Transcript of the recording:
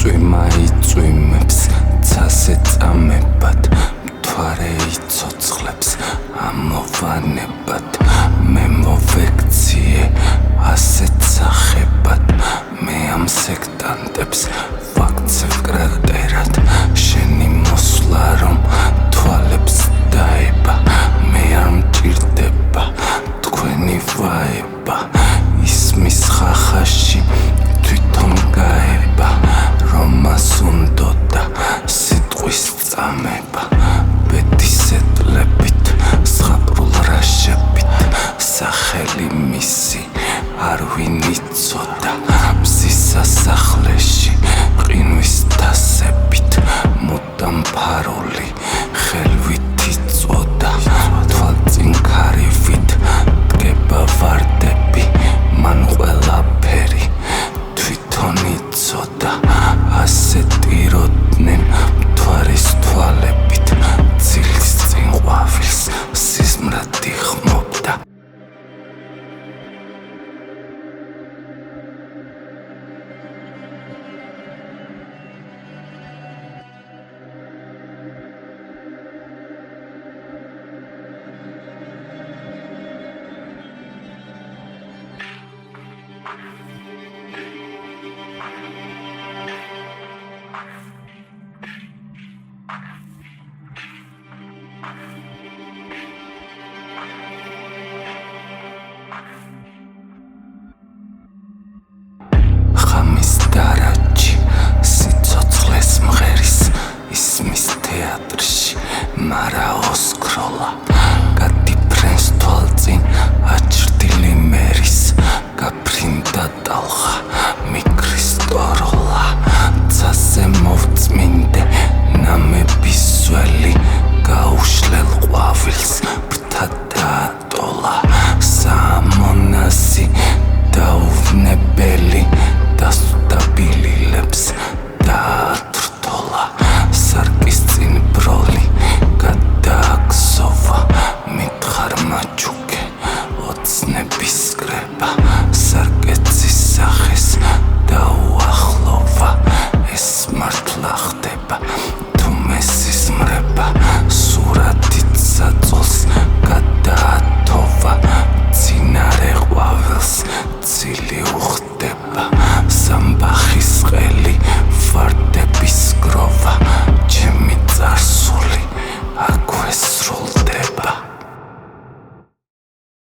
წვიმა იწვიმებს ცაზე წამებად მთვარე იცოცხლებს ამოვანებად მე მოვექციე ასეთ სახებად მე ამ სექტანტებს ვაქცევ კრატერად შენი მოსვლა რომ თვალებს დაება მე არ მჭირდება თქვენი ვაება ისმის ხახაში თვითონ გაება რომ მას უნდოდა სიტყვის წამება ბედისედლებით ზღაპრულ რაშებით სახელი მისი არ ვინ იცოდა მზის სასახლეში ყინვის თასებით მუდამ ფარული ხელვით იწოდა თვალწინ ქარივით დგება ვარდები მან ყველაფერი თვითონ იცოდა ასე ტიროდნენ მთვარის თვალებით ძილის წინ ყვავილს სიზმრად იხმობდა